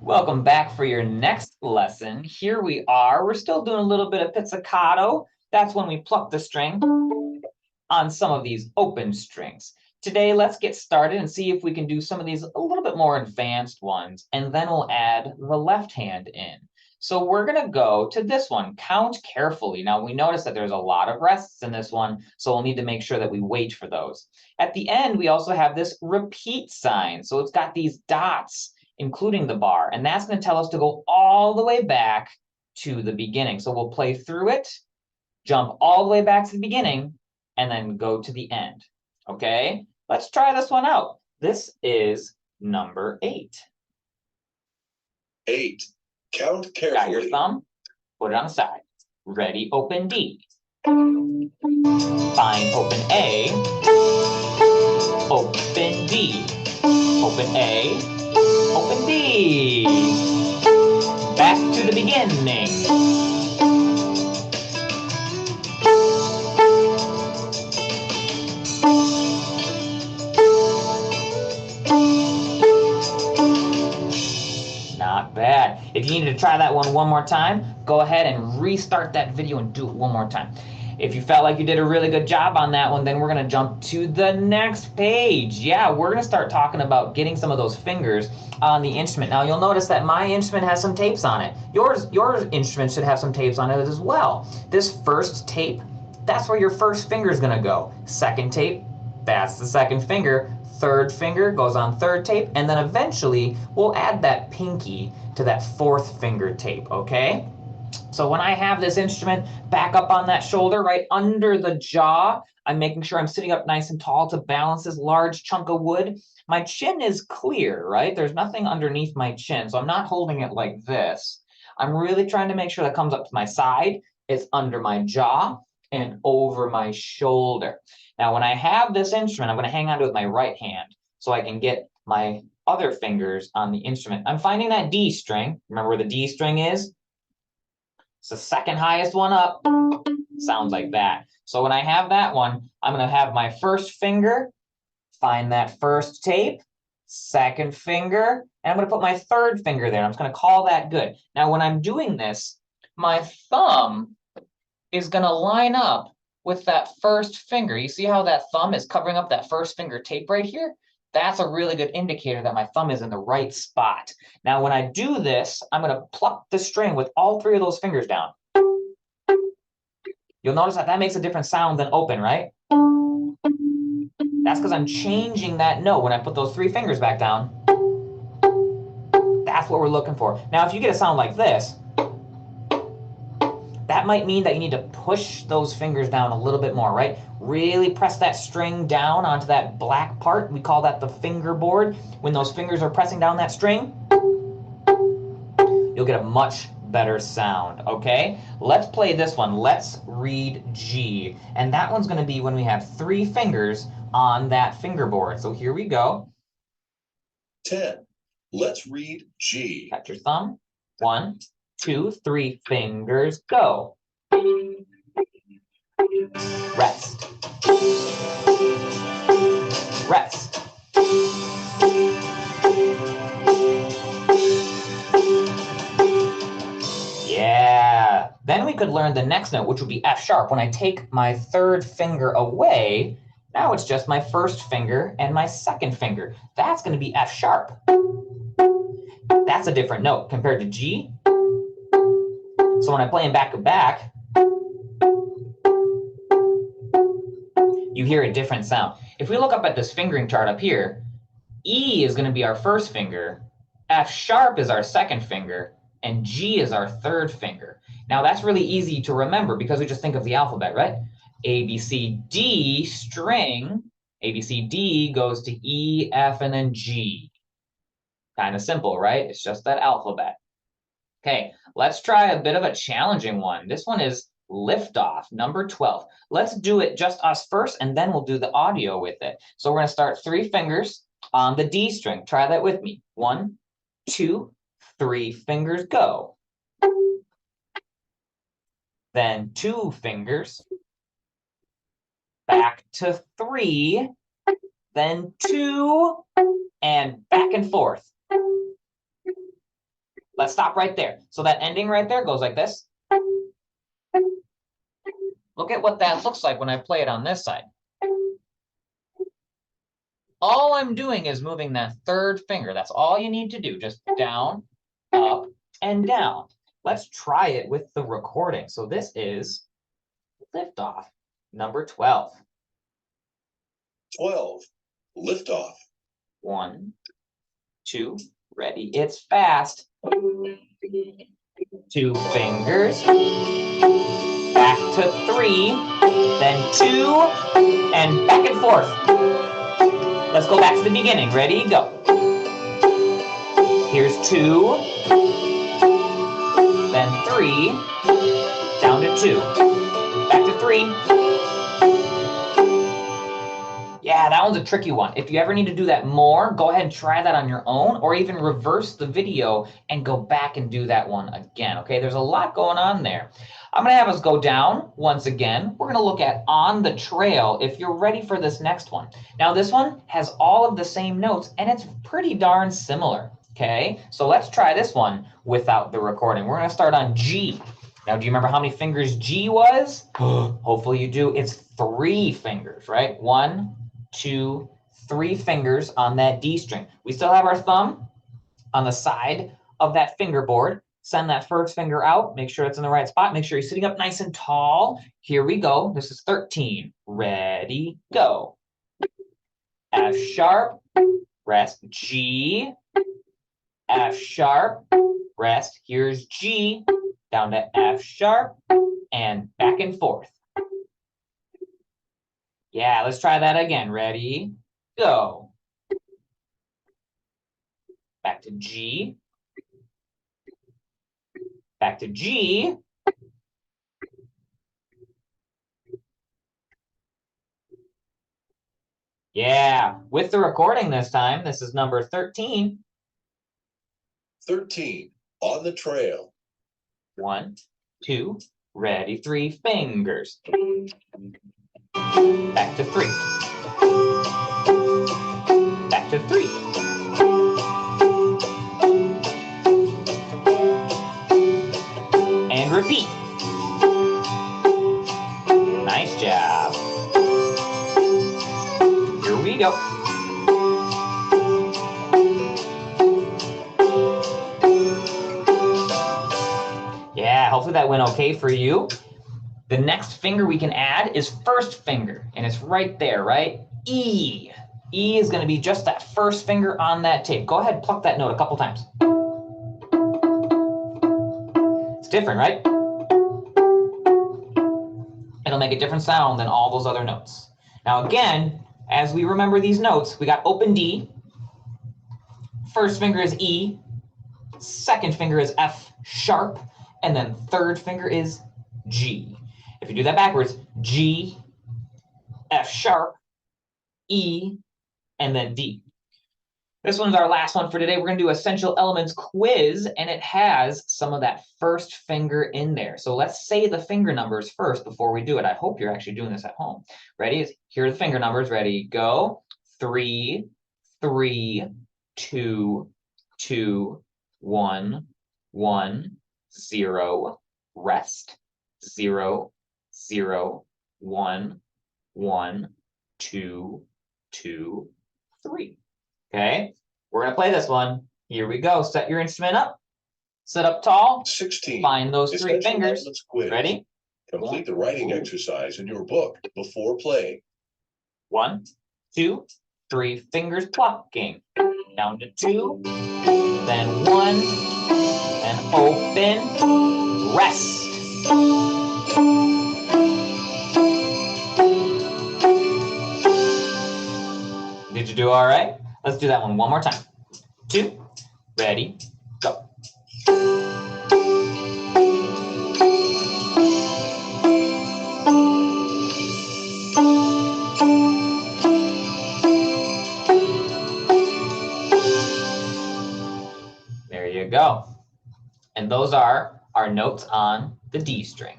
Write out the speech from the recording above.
Welcome back for your next lesson. Here we are. We're still doing a little bit of pizzicato. That's when we pluck the string on some of these open strings. Today, let's get started and see if we can do some of these a little bit more advanced ones, and then we'll add the left hand in. So we're going to go to this one. Count carefully. Now, we notice that there's a lot of rests in this one, so we'll need to make sure that we wait for those. At the end, we also have this repeat sign. So it's got these dots, including the bar, and that's going to tell us to go all the way back to the beginning. So we'll play through it, jump all the way back to the beginning, and then go to the end. Okay, let's try this one out. This is number 8. 8. Count carefully. Got your thumb? Put it on the side. Ready, open D. Find open A. Open D. Open A. Open D. Back to the beginning. Not bad. If you needed to try that one more time, go ahead and restart that video and do it one more time. If you felt like you did a really good job on that one, then we're going to jump to the next page. Yeah, we're going to start talking about getting some of those fingers on the instrument. Now, you'll notice that my instrument has some tapes on it. Your instrument should have some tapes on it as well. This first tape, that's where your first finger is going to go. Second tape, that's the second finger. Third finger goes on third tape, and then eventually we'll add that pinky to that fourth finger tape, okay? So when I have this instrument back up on that shoulder, right under the jaw, I'm making sure I'm sitting up nice and tall to balance this large chunk of wood. My chin is clear, right? There's nothing underneath my chin, so I'm not holding it like this. I'm really trying to make sure that comes up to my side, it's under my jaw, and over my shoulder. Now, when I have this instrument, I'm going to hang on to it with my right hand so I can get my other fingers on the instrument. I'm finding that D string. Remember where the D string is? It's the second highest one up. Sounds like that. So when I have that one, I'm going to have my first finger, find that first tape, second finger, and I'm going to put my third finger there. I'm just going to call that good. Now, when I'm doing this, my thumb is going to line up with that first finger. You see how that thumb is covering up that first finger tape right here? That's a really good indicator that my thumb is in the right spot. Now, when I do this, I'm going to pluck the string with all 3 of those fingers down. You'll notice that that makes a different sound than open, right? That's because I'm changing that note when I put those 3 fingers back down. That's what we're looking for. Now, if you get a sound like this, that might mean that you need to push those fingers down a little bit more, right? Really press that string down onto that black part. We call that the fingerboard. When those fingers are pressing down that string, you'll get a much better sound, okay? Let's play this one. Let's read G. And that one's going to be when we have 3 fingers on that fingerboard. So here we go. 10. Let's read G. Got your thumb. 1, 2, 3 fingers, go. Rest. Rest. Yeah. Then we could learn the next note, which would be F sharp. When I take my third finger away, now it's just my first finger and my second finger. That's going to be F sharp. That's a different note compared to G. So when I play them back to back, you hear a different sound. If we look up at this fingering chart up here, E is going to be our first finger, F sharp is our second finger, and G is our third finger. Now that's really easy to remember because we just think of the alphabet, right? A, B, C, D string, A, B, C, D goes to E, F, and then G. Kind of simple, right? It's just that alphabet. Okay, let's try a bit of a challenging one. This one is liftoff, number 12. Let's do it just us first, and then we'll do the audio with it. So we're going to start 3 fingers on the D string. Try that with me. 1, 2, 3 fingers, go. Then 2 fingers. Back to 3. Then 2, and back and forth. Let's stop right there. So that ending right there goes like this. Look at what that looks like when I play it on this side. All I'm doing is moving that third finger. That's all you need to do. Just down, up, and down. Let's try it with the recording. So this is liftoff, number 12. 12. Liftoff. 1, 2, ready, it's fast. 2 fingers. Back to 3, then 2, and back and forth. Let's go back to the beginning. Ready, go. Here's 2, then 3, down to 2, back to 3. Yeah, that one's a tricky one. If you ever need to do that more, go ahead and try that on your own, or even reverse the video and go back and do that one again, okay? There's a lot going on there. I'm gonna have us go down once again. We're gonna look at On the Trail if you're ready for this next one. Now this one has all of the same notes and it's pretty darn similar, okay? So let's try this one without the recording. We're gonna start on G. Now, do you remember how many fingers G was? Hopefully you do. It's 3 fingers, right? 1, 2, 3 fingers on that D string. We still have our thumb on the side of that fingerboard. Send that first finger out. Make sure it's in the right spot. Make sure you're sitting up nice and tall. Here we go. This is 13. Ready, go. F sharp, rest, G. F sharp, rest. Here's G. Down to F sharp, and back and forth. Yeah, let's try that again. Ready, go. Back to G. Back to G. Yeah, with the recording this time, this is number 13. 13. On the Trail. 1, 2, ready, 3 fingers. Back to 3. Back to 3. And repeat. Nice job. Here we go. Yeah, hopefully that went okay for you. The next finger we can add is first finger, and it's right there, right? E. E is going to be just that first finger on that tape. Go ahead, pluck that note a couple times. It's different, right? It'll make a different sound than all those other notes. Now again, as we remember these notes, we got open D, first finger is E, second finger is F sharp, and then third finger is G. If you do that backwards, G, F sharp, E, and then D. This one's our last one for today. We're going to do Essential Elements quiz, and it has some of that first finger in there. So let's say the finger numbers first before we do it. I hope you're actually doing this at home. Ready? Here are the finger numbers. Ready? Go. 3, 3, 2, 2, 1, 1, 0, rest, 0, 0, 1, 1, 2, 2, 3. Okay, we're gonna play this one. Here we go. Set your instrument up. Sit up tall. 16. Find those 3 Essential fingers. Elements quiz. Ready? Complete the writing exercise in your book before playing. 1, 2, 3 fingers plucking. Down to 2, then 1, and open, rest. Did you do all right? Let's do that one more time. 2, ready, go. There you go. And those are our notes on the D string.